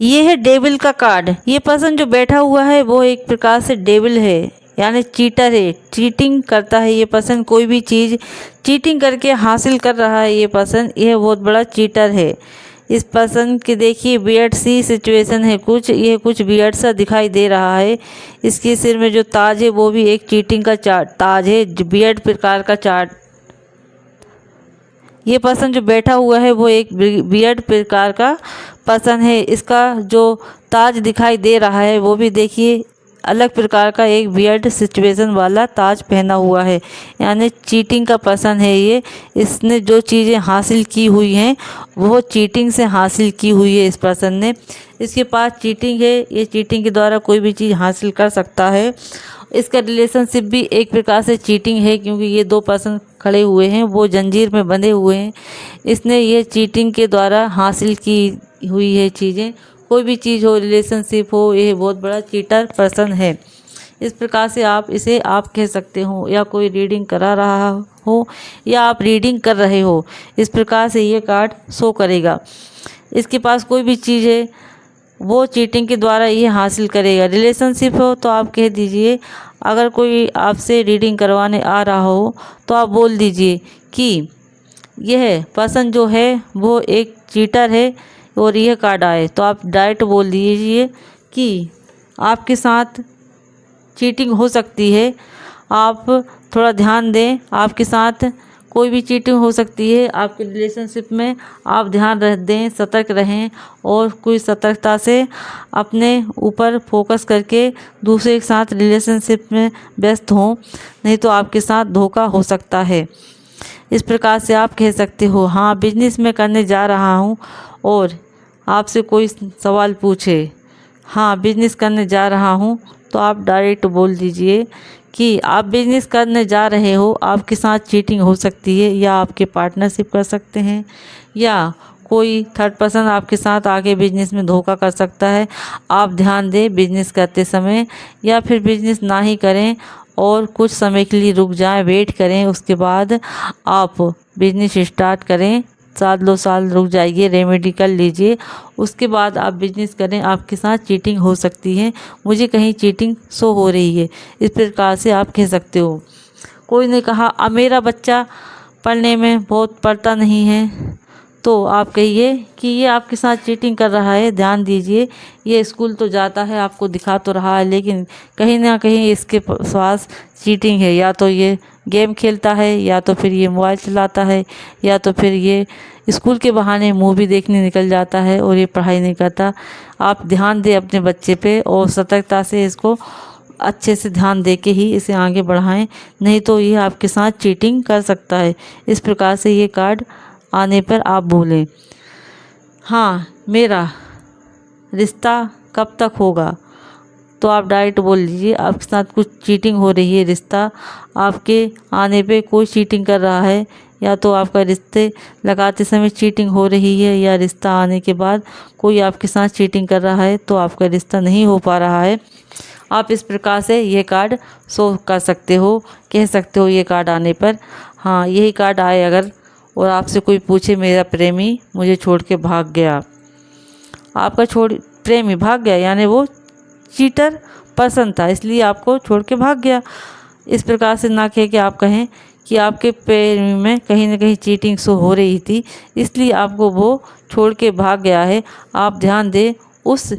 ये है डेविल का कार्ड। ये पर्सन जो बैठा हुआ है वो एक प्रकार से डेविल है, यानी चीटर है, चीटिंग करता है ये पर्सन। कोई भी चीज़ चीटिंग करके हासिल कर रहा है ये पर्सन, यह बहुत बड़ा चीटर है। इस पर्सन की देखिए वियर्ड सी सिचुएशन है, कुछ ये कुछ वियर्ड सा दिखाई दे रहा है। इसके सिर में जो ताज है वो भी एक चीटिंग का ताज है, वियर्ड प्रकार का चार्ट। ये पर्सन जो बैठा हुआ है वो एक वियर्ड प्रकार का पर्सन है। इसका जो ताज दिखाई दे रहा है वो भी देखिए अलग प्रकार का एक वियर्ड सिचुएशन वाला ताज पहना हुआ है, यानी चीटिंग का पर्सन है ये। इसने जो चीज़ें हासिल की हुई हैं वो चीटिंग से हासिल की हुई है इस पर्सन ने। इसके पास चीटिंग है, ये चीटिंग के द्वारा कोई भी चीज़ हासिल कर सकता है। इसका रिलेशनशिप भी एक प्रकार से चीटिंग है, क्योंकि ये दो पर्सन खड़े हुए हैं वो जंजीर में बंधे हुए हैं। इसने ये चीटिंग के द्वारा हासिल की हुई है चीज़ें। कोई भी चीज़ हो, रिलेशनशिप हो, ये बहुत बड़ा चीटर पर्सन है। इस प्रकार से आप इसे आप कह सकते हो, या कोई रीडिंग करा रहा हो या आप रीडिंग कर रहे हो, इस प्रकार से ये कार्ड शो करेगा। इसके पास कोई भी चीज़ है वो चीटिंग के द्वारा ये हासिल करेगा। रिलेशनशिप हो तो आप कह दीजिए, अगर कोई आपसे रीडिंग करवाने आ रहा हो तो आप बोल दीजिए कि यह पर्सन जो है वो एक चीटर है और यह कार्ड आए तो आप डायरेक्ट बोल दीजिए कि आपके साथ चीटिंग हो सकती है, आप थोड़ा ध्यान दें। आपके साथ कोई भी चीटिंग हो सकती है आपके रिलेशनशिप में, आप ध्यान दें, सतर्क रहें और कोई सतर्कता से अपने ऊपर फोकस करके दूसरे के साथ रिलेशनशिप में व्यस्त हों, नहीं तो आपके साथ धोखा हो सकता है। इस प्रकार से आप कह सकते हो, हाँ बिजनेस में करने जा रहा हूँ और आपसे कोई सवाल पूछे, हाँ बिजनेस करने जा रहा हूँ, तो आप डायरेक्ट बोल दीजिए कि आप बिजनेस करने जा रहे हो, आपके साथ चीटिंग हो सकती है, या आपके पार्टनरशिप कर सकते हैं, या कोई थर्ड पर्सन आपके साथ आके बिजनेस में धोखा कर सकता है। आप ध्यान दें बिजनेस करते समय, या फिर बिजनेस ना ही करें और कुछ समय के लिए रुक जाएं, वेट करें, उसके बाद आप बिजनेस स्टार्ट करें। 7-2 साल रुक जाइए, रेमेडी कर लीजिए, उसके बाद आप बिजनेस करें। आपके साथ चीटिंग हो सकती है, मुझे कहीं चीटिंग शो हो रही है, इस प्रकार से आप कह सकते हो। कोई ने कहा अब मेरा बच्चा पढ़ने में बहुत पढ़ता नहीं है, तो आप कहिए कि ये आपके साथ चीटिंग कर रहा है, ध्यान दीजिए। ये स्कूल तो जाता है, आपको दिखा तो रहा है, लेकिन कहीं ना कहीं इसके पास चीटिंग है। या तो ये गेम खेलता है, या तो फिर ये मोबाइल चलाता है, या तो फिर ये स्कूल के बहाने मूवी देखने निकल जाता है और ये पढ़ाई नहीं करता। आप ध्यान दें अपने बच्चे पे और सतर्कता से इसको अच्छे से ध्यान दे के ही इसे आगे बढ़ाएं, नहीं तो ये आपके साथ चीटिंग कर सकता है। इस प्रकार से ये कार्ड आने पर आप बोलें, हाँ मेरा रिश्ता कब तक होगा, तो आप डायरेक्ट बोल लीजिए आपके साथ कुछ चीटिंग हो रही है, रिश्ता आपके आने पे कोई चीटिंग कर रहा है, या तो आपका रिश्ते लगाते समय चीटिंग हो रही है, या रिश्ता आने के बाद कोई आपके साथ चीटिंग कर रहा है, तो आपका रिश्ता नहीं हो पा रहा है। आप इस प्रकार से ये कार्ड शो कर सकते हो, कह सकते हो ये कार्ड आने पर। हाँ यही कार्ड आए अगर, और आपसे कोई पूछे मेरा प्रेमी मुझे छोड़ के भाग गया, आपका प्रेमी भाग गया, यानी वो चीटर पर्सन था इसलिए आपको छोड़ के भाग गया। इस प्रकार से ना कह के आप कहें कि आपके प्रेमी में कहीं ना कहीं चीटिंग शो हो रही थी, इसलिए आपको वो छोड़ के भाग गया है। आप ध्यान दें, उस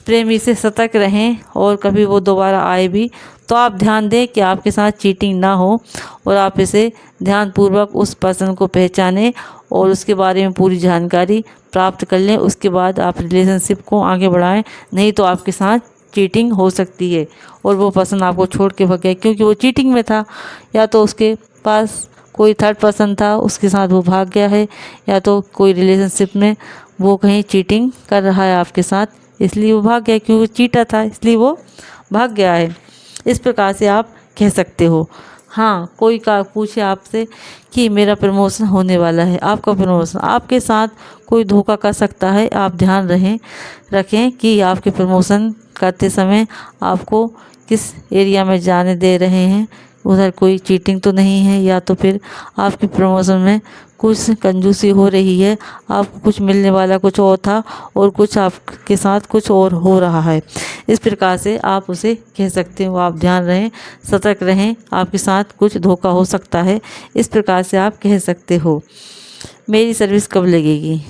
प्रेमी से सतर्क रहें, और कभी वो दोबारा आए भी तो आप ध्यान दें कि आपके साथ चीटिंग ना हो, और आप इसे ध्यानपूर्वक उस पर्सन को पहचानें और उसके बारे में पूरी जानकारी प्राप्त कर लें। उसके बाद आप रिलेशनशिप को आगे बढ़ाएं, नहीं तो आपके साथ चीटिंग हो सकती है और वो पर्सन आपको छोड़ के भाग गया क्योंकि वो चीटिंग में था, या तो उसके पास कोई थर्ड पर्सन था उसके साथ वो भाग गया है, या तो कोई रिलेशनशिप में वो कहीं चीटिंग कर रहा है आपके साथ, इसलिए वो भाग गया, क्योंकि वो चीटर था इसलिए वो भाग गया है। इस प्रकार से आप कह सकते हो। हाँ कोई का पूछे आपसे कि मेरा प्रमोशन होने वाला है, आपका प्रमोशन, आपके साथ कोई धोखा कर सकता है, आप ध्यान रखें कि आपके प्रमोशन करते समय आपको किस एरिया में जाने दे रहे हैं, उधर कोई चीटिंग तो नहीं है, या तो फिर आपकी प्रमोशन में कुछ कंजूसी हो रही है, आपको कुछ मिलने वाला कुछ और था और कुछ आपके साथ कुछ और हो रहा है। इस प्रकार से आप उसे कह सकते हो। आप ध्यान रहें, सतर्क रहें, आपके साथ कुछ धोखा हो सकता है। इस प्रकार से आप कह सकते हो। मेरी सर्विस कब लगेगी?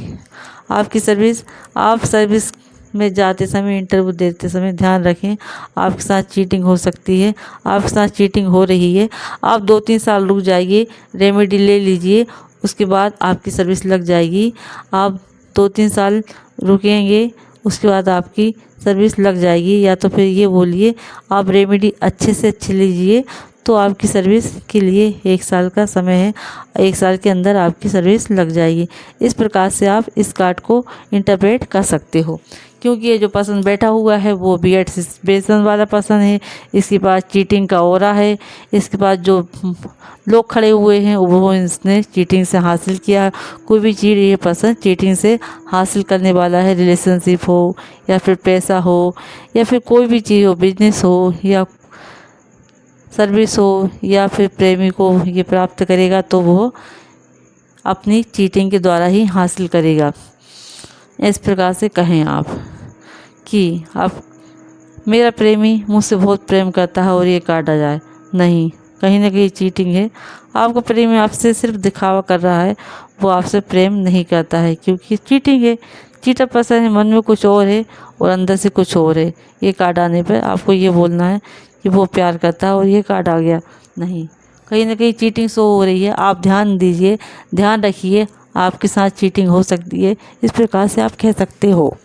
आपकी सर्विस, आप सर्विस में जाते समय, इंटरव्यू देते समय ध्यान रखें, आपके साथ चीटिंग हो सकती है, आपके साथ चीटिंग हो रही है। आप 2-3 साल रुक जाइए, रेमेडी ले लीजिए, उसके बाद आपकी सर्विस लग जाएगी। आप 2-3 साल रुकेंगे, उसके बाद आपकी सर्विस लग जाएगी। या तो फिर ये बोलिए, आप रेमेडी अच्छे से अच्छे लीजिए, तो आपकी सर्विस के लिए 1 साल का समय है, 1 साल के अंदर आपकी सर्विस लग जाएगी। इस प्रकार से आप इस कार्ड को इंटरप्रेट कर सकते हो। क्योंकि ये जो पर्सन बैठा हुआ है वो बीएड सिचुएशन वाला पर्सन है, इसके पास चीटिंग का ऑरा है, इसके पास जो लोग खड़े हुए हैं वो इसने चीटिंग से हासिल किया। कोई भी चीज़ ये पर्सन चीटिंग से हासिल करने वाला है, रिलेशनशिप हो या फिर पैसा हो या फिर कोई भी चीज़ हो, बिजनेस हो या सर्विस हो या फिर प्रेमी को ये प्राप्त करेगा, तो वो अपनी चीटिंग के द्वारा ही हासिल करेगा। इस प्रकार से कहें आप कि आप, मेरा प्रेमी मुझसे बहुत प्रेम करता है और ये कार्ड आ जाए, नहीं, कहीं ना कहीं चीटिंग है। आपका प्रेमी आपसे सिर्फ दिखावा कर रहा है, वो आपसे प्रेम नहीं करता है, क्योंकि चीटिंग है। चीटर पर्सन है, मन में कुछ और है और अंदर से कुछ और है। ये कार्ड आने पर आपको ये बोलना है कि वो प्यार करता है और ये कार्ड आ गया, नहीं, कहीं ना कहीं चीटिंग शो हो रही है। आप ध्यान दीजिए, ध्यान रखिए, आपके साथ चीटिंग हो सकती है। इस प्रकार से आप कह सकते हो।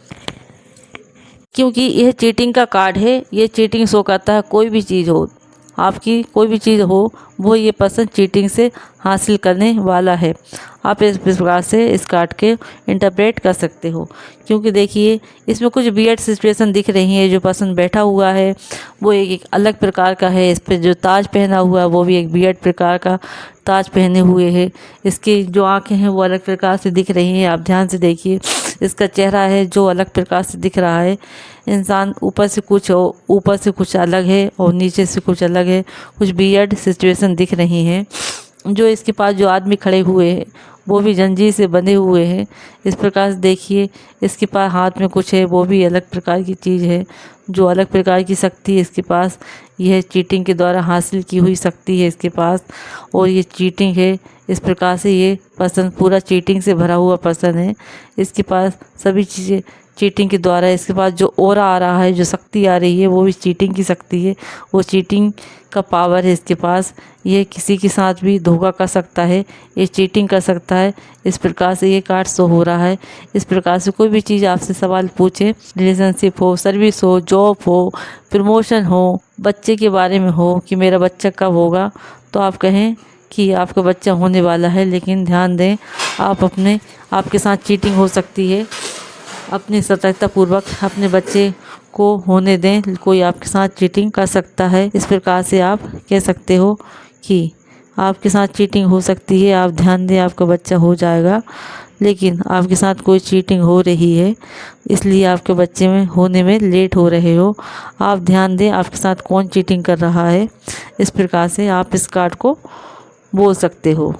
क्योंकि यह चीटिंग का कार्ड है, ये चीटिंग शो करता है। कोई भी चीज़ हो, आपकी कोई भी चीज़ हो, वो ये पर्सन चीटिंग से हासिल करने वाला है। आप इस प्रकार से इस कार्ड के इंटरप्रेट कर सकते हो। क्योंकि देखिए, इसमें कुछ वियर्ड सिचुएशन दिख रही है। जो पर्सन बैठा हुआ है वो एक अलग प्रकार का है। इस पर जो ताज पहना हुआ है वो भी एक वियर्ड प्रकार का ताज पहने हुए है। इसकी जो आंखें हैं वो अलग प्रकार से दिख रही हैं। आप ध्यान से देखिए, इसका चेहरा है जो अलग प्रकार से दिख रहा है। इंसान ऊपर से कुछ अलग है और नीचे से कुछ अलग है। कुछ वियर्ड सिचुएशन दिख रही हैं। जो इसके पास जो आदमी खड़े हुए हैं वो भी जंजीर से बंधे हुए हैं। इस प्रकार से देखिए, इसके पास हाथ में कुछ है, वो भी अलग प्रकार की चीज़ है। जो अलग प्रकार की शक्ति है इसके पास, यह चीटिंग के द्वारा हासिल की हुई शक्ति है इसके पास, और ये चीटिंग है। इस प्रकार से ये पर्सन पूरा चीटिंग से भरा हुआ पर्सन है। इसके पास सभी चीज़ें चीटिंग के द्वारा, इसके पास जो ऑरा आ रहा है, जो शक्ति आ रही है, वो भी चीटिंग की शक्ति है। वो चीटिंग का पावर है इसके पास। ये किसी के साथ भी धोखा कर सकता है, ये चीटिंग कर सकता है। इस प्रकार से ये कार्ड शो हो रहा है। इस प्रकार से कोई भी चीज़ आपसे सवाल पूछे, रिलेशनशिप हो, सर्विस हो, जॉब हो, प्रमोशन हो, बच्चे के बारे में हो कि मेरा बच्चा कब होगा, तो आप कहें कि आपका बच्चा होने वाला है। लेकिन ध्यान दें, आपके साथ चीटिंग हो सकती है। अपनी सतर्कतापूर्वक अपने बच्चे को होने दें, कोई आपके साथ चीटिंग कर सकता है। इस प्रकार से आप कह सकते हो कि आपके साथ चीटिंग हो सकती है। आप ध्यान दें, आपका बच्चा हो जाएगा, लेकिन आपके साथ कोई चीटिंग हो रही है, इसलिए आपके बच्चे में होने में लेट हो रहे हो। आप ध्यान दें, आपके साथ कौन चीटिंग कर रहा है। इस प्रकार से आप इस कार्ड को बोल सकते हो।